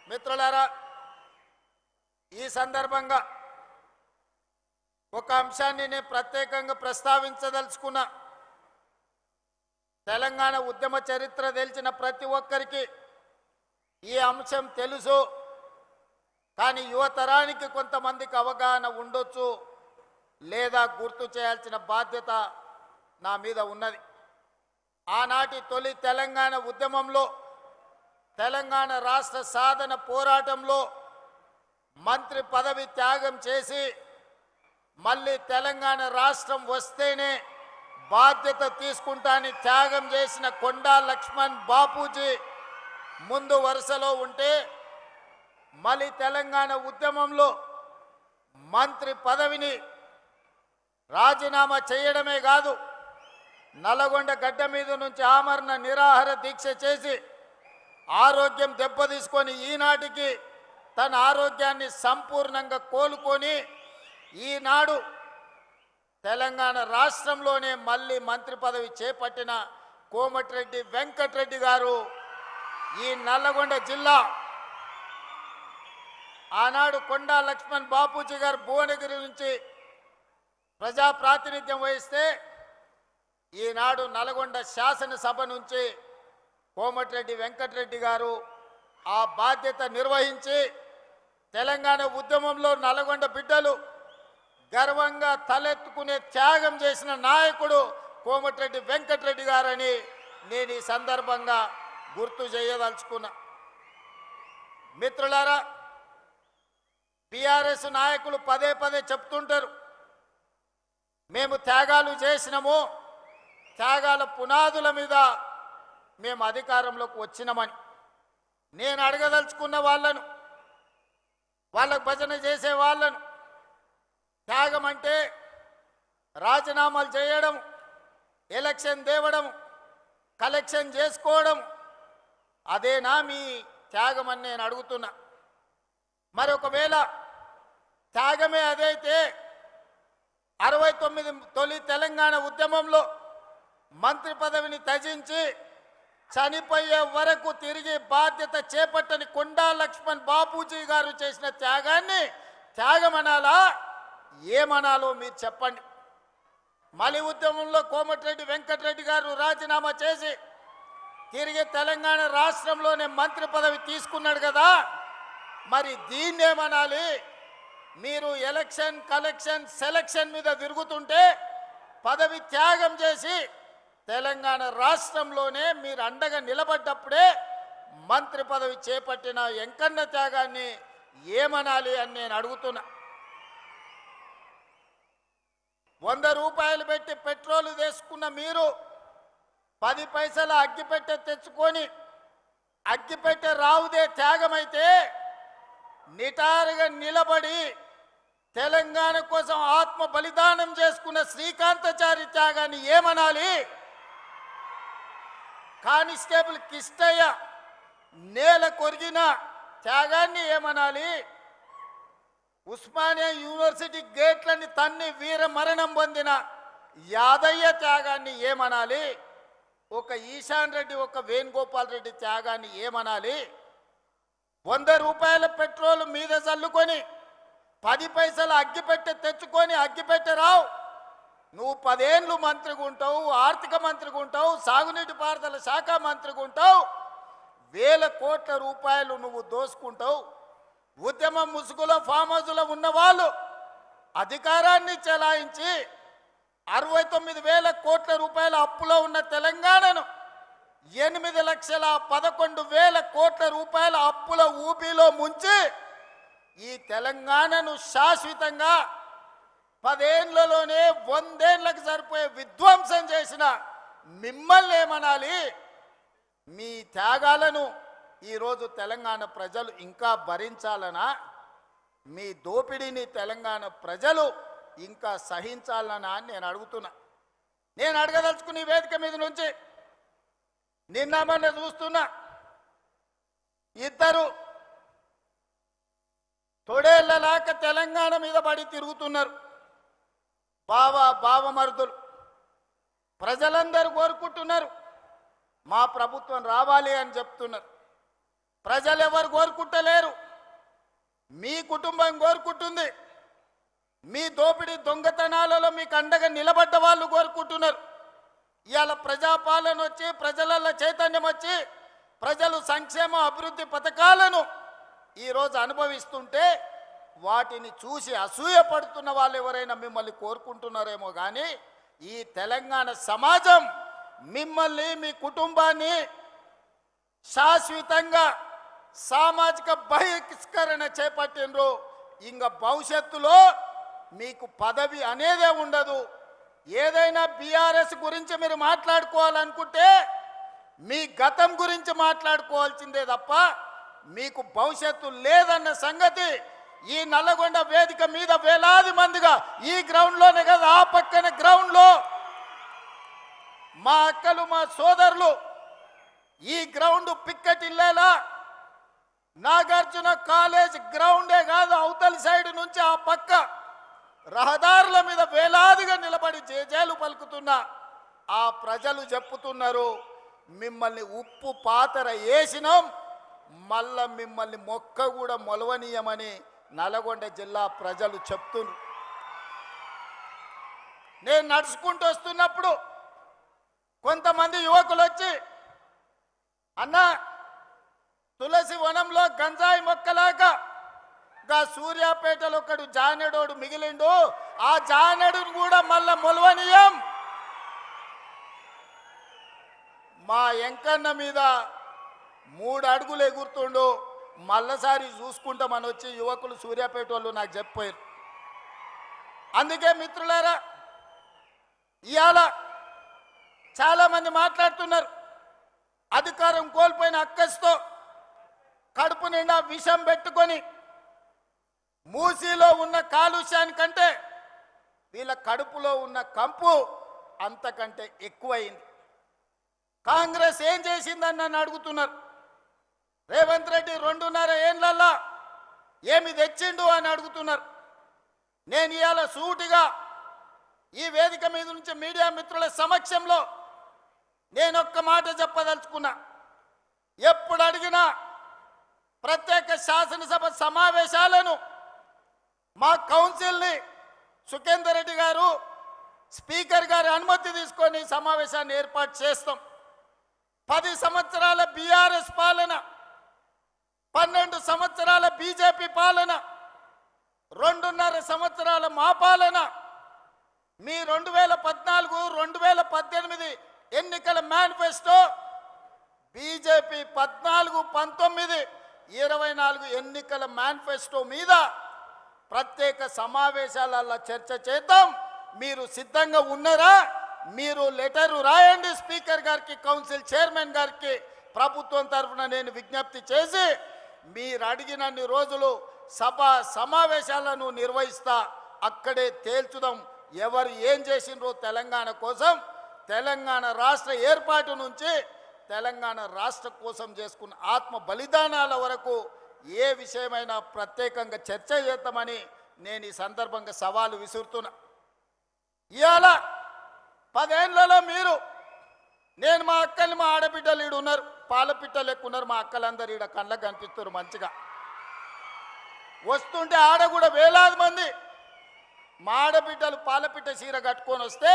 మిత్రులారా ఈ సందర్భంగా ఒక అంశాన్ని నేను ప్రత్యేకంగా ప్రస్తావించదలుచుకున్నా. తెలంగాణ ఉద్యమ చరిత్ర తెలిసిన ప్రతి ఒక్కరికి ఈ అంశం తెలుసు. కానీ యువతరానికి కొంతమందికి అవగాహన ఉండొచ్చు లేదా గుర్తు చేయాల్సిన బాధ్యత నా మీద ఉన్నది. ఆనాటి తొలి తెలంగాణ ఉద్యమంలో తెలంగాణ రాష్ట్ర సాధన పోరాటంలో మంత్రి పదవి త్యాగం చేసి మళ్ళీ తెలంగాణ రాష్ట్రం వస్తేనే బాధ్యత తీసుకుంటానని త్యాగం చేసిన కొండా లక్ష్మణ్ బాపూజీ ముందు వరుసలో ఉంటే మళ్ళీ తెలంగాణ ఉద్యమంలో మంత్రి పదవిని రాజీనామా చేయడమే కాదు, నల్లగొండ గడ్డ మీద నుంచి ఆమరణ నిరాహార దీక్ష చేసి ఆరోగ్యం దెబ్బతీసుకొని ఈనాటికి తన ఆరోగ్యాన్ని సంపూర్ణంగా కోలుకొని ఈనాడు తెలంగాణ రాష్ట్రంలోనే మళ్ళీ మంత్రి పదవి చేపట్టిన కోమటిరెడ్డి వెంకటరెడ్డి గారు ఈ నల్లగొండ జిల్లా ఆనాడు కొండా లక్ష్మణ్ బాపూజీ గారు భువనగిరి నుంచి ప్రజా ప్రాతినిధ్యం వహిస్తే ఈనాడు నల్గొండ శాసనసభ నుంచి కోమటిరెడ్డి వెంకటరెడ్డి గారు ఆ బాధ్యత నిర్వహించి తెలంగాణ ఉద్యమంలో నల్గొండ బిడ్డలు గర్వంగా తలెత్తుకునే త్యాగం చేసిన నాయకుడు కోమటిరెడ్డి వెంకటరెడ్డి గారని నేను ఈ సందర్భంగా గుర్తు చేయదలుచుకున్నా. మిత్రులారా, బీఆర్ఎస్ నాయకులు పదే పదే చెప్తుంటారు, మేము త్యాగాలు చేసినాము, త్యాగాల పునాదుల మీద మేము అధికారంలోకి వచ్చినామని. నేను అడగదలుచుకున్న వాళ్ళను, వాళ్ళకు భజన చేసే వాళ్ళను, త్యాగం అంటే రాజీనామాలు చేయడం, ఎలక్షన్ తేవడం, కలెక్షన్ చేసుకోవడం, అదేనా మీ త్యాగం అని నేను అడుగుతున్నా. మరి ఒకవేళ త్యాగమే అదైతే 69 తొలి తెలంగాణ ఉద్యమంలో మంత్రి పదవిని త్యజించి చనిపోయే వరకు తిరిగి బాధ్యత చేపట్టని కొండా లక్ష్మణ్ బాపూజీ గారు చేసిన త్యాగాన్ని త్యాగమనాలా, ఏమనాలో మీరు చెప్పండి. మలి ఉద్యమంలో కోమటిరెడ్డి వెంకటరెడ్డి గారు రాజీనామా చేసి తిరిగి తెలంగాణ రాష్ట్రంలోనే మంత్రి పదవి తీసుకున్నాడు కదా, మరి దీన్నేమనాలి? మీరు ఎలక్షన్ కలెక్షన్ సెలక్షన్ మీద తిరుగుతుంటే పదవి త్యాగం చేసి తెలంగాణ రాష్ట్రంలోనే మీరు అండగా నిలబడ్డప్పుడే మంత్రి పదవి చేపట్టిన ఎంకన్న త్యాగాన్ని ఏమనాలి అని నేను అడుగుతున్నా. 100 రూపాయలు పెట్టి పెట్రోల్ తీసుకున్న మీరు 10 పైసల అగ్గిపెట్టె తెచ్చుకొని అగ్గిపెట్టె రావుదే త్యాగమైతే నిటారుగా నిలబడి తెలంగాణ కోసం ఆత్మ బలిదానం చేసుకున్న శ్రీకాంతాచారి త్యాగాన్ని ఏమనాలి? కానిస్టేబుల్ కిష్టయ్య నేల కొరిగిన త్యాగాన్ని ఏమనాలి? ఉస్మానియా యూనివర్సిటీ గేట్లని తన్ని వీర మరణం పొందిన యాదయ్య త్యాగాన్ని ఏమనాలి? ఒక ఈశాన్ రెడ్డి, ఒక వేణుగోపాల్ రెడ్డి త్యాగాన్ని ఏమనాలి? 100 రూపాయల పెట్రోల్ మీద చల్లుకొని 10 పైసలు అగ్గిపెట్టె తెచ్చుకొని అగ్గిపెట్టె రావు, నువ్వు 10 ఏళ్ళు మంత్రిగా ఉంటావు, ఆర్థిక మంత్రిగా ఉంటావు, సాగునీటి పారుదల శాఖ మంత్రిగా ఉంటావు, 1000 కోట్ల రూపాయలు నువ్వు దోసుకుంటావు. ఉద్యమం ముసుగులో ఫామ్ హౌస్లో ఉన్న వాళ్ళు అధికారాన్ని చెలాయించి 69,000 కోట్ల రూపాయల అప్పులో ఉన్న తెలంగాణను 8,11,000 కోట్ల రూపాయల అప్పుల ఊబిలో ముంచి ఈ తెలంగాణను శాశ్వతంగా 10 ఏళ్లలోనే 100 ఏళ్లకు సరిపోయే విధ్వంసం చేసిన మిమ్మల్ని ఏమనాలి? మీ త్యాగాలను ఈరోజు తెలంగాణ ప్రజలు ఇంకా భరించాలనా? మీ దోపిడీని తెలంగాణ ప్రజలు ఇంకా సహించాలనా అని నేను అడుగుతున్నా. నేను అడగదలుచుకున్న ఈ వేదిక మీద నుంచి నిన్న మొన్న చూస్తున్నా, 2 తొడేళ్లలాక తెలంగాణ మీద పడి తిరుగుతున్నారు. బావమరుదులు ప్రజలందరూ కోరుకుంటున్నారు, మా ప్రభుత్వం రావాలి అని చెప్తున్నారు. ప్రజలు ఎవరు కోరుకుంటలేరు, మీ కుటుంబం కోరుకుంటుంది. మీ దోపిడీ దొంగతనాలలో మీకు అండగా నిలబడ్డ వాళ్ళు కోరుకుంటున్నారు. ఇవాళ ప్రజాపాలన వచ్చి ప్రజలలో చైతన్యం వచ్చి ప్రజలు సంక్షేమ అభివృద్ధి పథకాలను ఈరోజు అనుభవిస్తుంటే వాటిని చూసి అసూయపడుతున్న వాళ్ళు ఎవరైనా మిమ్మల్ని కోరుకుంటున్నారేమో కానీ ఈ తెలంగాణ సమాజం మిమ్మల్ని మీ కుటుంబాన్ని శాశ్వతంగా సామాజిక బహిష్కరణ చేపట్టినరు. ఇంకా భవిష్యత్తులో మీకు పదవి అనేదే ఉండదు. ఏదైనా బీఆర్ఎస్ గురించి మీరు మాట్లాడుకోవాలనుకుంటే మీ గతం గురించి మాట్లాడుకోవాల్సిందే తప్ప మీకు భవిష్యత్తు లేదన్న సంగతి ఈ నల్లగొండ వేదిక మీద వేలాది మందిగా ఈ గ్రౌండ్లోనే కదా ఆ పక్కన గ్రౌండ్లో మా అక్కలు మా సోదరులు ఈ గ్రౌండ్ పిక్కటిల్లేలా నాగార్జున కాలేజ్ గ్రౌండే కాదు అవతలి సైడ్ నుంచి ఆ పక్క రహదారుల మీద వేలాదిగా నిలబడి జేజేలు పలుకుతున్న ఆ ప్రజలు చెప్పుతున్నారు, మిమ్మల్ని ఉప్పు పాతర వేసినాం, మళ్ళా మిమ్మల్ని మొక్క కూడా మొలవనీయమని నల్గొండ జిల్లా ప్రజలు చెప్తున్నారు. నేను నడుచుకుంటూ వస్తున్నప్పుడు కొంతమంది యువకులు వచ్చి, అన్నా తులసి వనంలో గంజాయి మొక్కలాగా గా సూర్యాపేటలో ఒకడు జానెడోడు మిగిలిండు, ఆ జానెడును కూడా మళ్ళా మొలవనీయం, మా ఎంకన్న మీద 3 అడుగులు ఎగురుతుండు, మళ్ళసారి చూసుకుంటామని వచ్చి యువకులు సూర్యాపేట వాళ్ళు నాకు చెప్పారు. అందుకే మిత్రులారా ఇవాళ చాలామంది మాట్లాడుతున్నారు, అధికారం కోల్పోయిన అక్కస్తో కడుపు నిండా విషం పెట్టుకొని మూసీలో ఉన్న కాలుష్యానికంటే వీళ్ళ కడుపులో ఉన్న కంపు అంతకంటే ఎక్కువైంది. కాంగ్రెస్ ఏం చేసిందని నన్ను అడుగుతున్నారు. రేవంత్ రెడ్డి 2.5 ఏళ్లలో ఏమి తెచ్చిండు అని అడుగుతున్నారు. నేను ఇవాళ సూటిగా ఈ వేదిక మీద నుంచి మీడియా మిత్రుల సమక్షంలో నేను ఒక్క మాట చెప్పదలుచుకున్నా. ఎప్పుడు అడిగినా ప్రత్యేక శాసనసభ సమావేశాలను మా కౌన్సిల్ని సుఖేందర్ రెడ్డి గారు స్పీకర్ గారి అనుమతి తీసుకొని సమావేశాన్ని ఏర్పాటు చేస్తాం. 10 సంవత్సరాల బీఆర్ఎస్ పాలన, 12 సంవత్సరాల బీజేపీ పాలన, 2.5 సంవత్సరాల మా పాలన, మీ 2014, 2018 ఎన్నికల మేనిఫెస్టో, బీజేపీ 14, 19, 24 ఎన్నికల మేనిఫెస్టో మీద ప్రత్యేక సమావేశాలలో చర్చ చేద్దాం. మీరు సిద్ధంగా ఉన్నారా? మీరు లెటరు రాయండి స్పీకర్ గారికి, కౌన్సిల్ చైర్మన్ గారికి. ప్రభుత్వం తరఫున నేను విజ్ఞప్తి చేసి మీరు అడిగినన్ని రోజులు సభ సమావేశాలను నిర్వహిస్తా. అక్కడే తేల్చుదాం ఎవరు ఏం చేసిండ్రో తెలంగాణ కోసం. తెలంగాణ రాష్ట్ర ఏర్పాటు నుంచి తెలంగాణ రాష్ట్ర కోసం చేసుకున్న ఆత్మ బలిదానాల వరకు ఏ విషయమైనా ప్రత్యేకంగా చర్చ చేద్దామని నేను ఈ సందర్భంగా సవాలు విసురుతున్నా. ఇవాళ 10 ఏళ్లలో మీరు, నేను మా అక్కల్ని, మా ఆడబిడ్డలు ఈడు ఉన్నారు, పాలపిట్టలు ఎక్కువ ఉన్నారు, మా అక్కలందరూ ఈడ కళ్ళకు కనిపిస్తారు మంచిగా. వస్తుంటే ఆడ కూడా వేలాది మంది మా ఆడబిడ్డలు పాలపిట్ట చీర కట్టుకొని వస్తే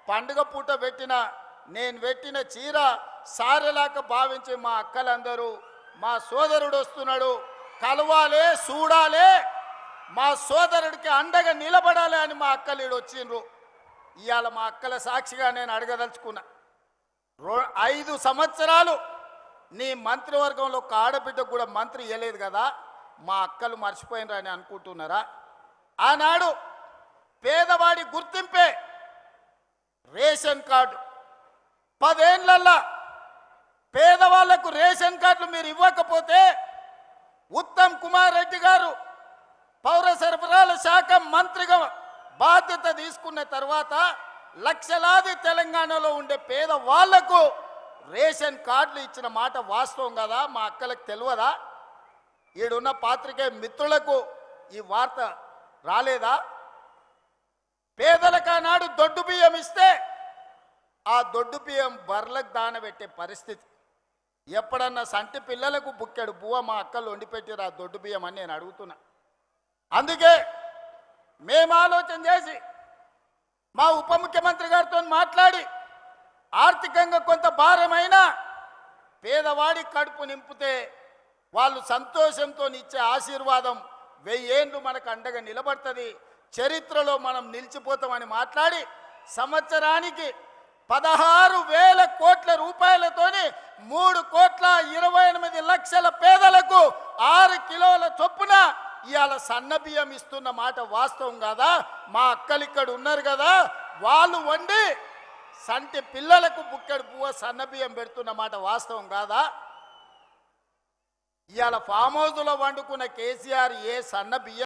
పండుగ పూట నేను పెట్టిన చీర సారెలాక భావించి మా అక్కలందరూ మా సోదరుడు వస్తున్నాడు కలవాలే, చూడాలే, మా సోదరుడికి అండగా నిలబడాలి అని మా అక్కలు ఈడు వచ్చిండ్రు. ఇవాళ మా అక్కల సాక్షిగా నేను అడగదలుచుకున్నా, 5 సంవత్సరాలు నీ మంత్రివర్గంలో ఒక ఆడబిడ్డకు కూడా మంత్రి ఇవ్వలేదు కదా, మా అక్కలు మర్చిపోయినరా అని అనుకుంటున్నారా? ఆనాడు పేదవాడి గుర్తింపే రేషన్ కార్డు. 10 ఏళ్లల్లా పేదవాళ్లకు రేషన్ కార్డులు మీరు ఇవ్వకపోతే ఉత్తమ్ కుమార్ రెడ్డి గారు పౌర సరఫరాల శాఖ మంత్రిగా బాధ్యత తీసుకున్న తర్వాత లక్షలాది తెలంగాణలో ఉండే పేదవాళ్లకు రేషన్ కార్డులు ఇచ్చిన మాట వాస్తవం కదా? మా అక్కలకు తెలియదా? ఈడున్న పాత్రికేయ మిత్రులకు ఈ వార్త రాలేదా? పేదలకు ఆనాడు దొడ్డు బియ్యం ఇస్తే ఆ దొడ్డు బియ్యం బర్లకు దానబెట్టే పరిస్థితి. ఎప్పుడన్నా సంటి పిల్లలకు బుక్కెడు బువ్వ మా అక్కలు వండి పెట్టిరు ఆ దొడ్డు బియ్యం అని నేను అడుగుతున్నా. అందుకే మేము ఆలోచన చేసి మా ఉప ముఖ్యమంత్రి గారితో మాట్లాడి ఆర్థికంగా కొంత భారమైన పేదవాడి కడుపు నింపితే వాళ్ళు సంతోషంతో ఇచ్చే ఆశీర్వాదం 1000 ఏళ్ళు మనకు అండగా నిలబడుతుంది, చరిత్రలో మనం నిలిచిపోతామని మాట్లాడి సంవత్సరానికి 16,000 కోట్ల రూపాయలతోని 3,28,00,000 పేదలకు 6 కిలోల చొప్పున ఇవాళ సన్న బియ్యం ఇస్తున్న మాట వాస్తవం కాదా? మా అక్కలు ఇక్కడ ఉన్నారు కదా, వాళ్ళు వండి సంటి పిల్లలకు బుక్కెడు పువ్వ సన్న బియ్యం పెడుతున్న మాట వాస్తవం కాదా? ఇవాళ ఫామ్ హౌస్లో వండుకున్న కేసీఆర్ ఏ సన్న బియ్యం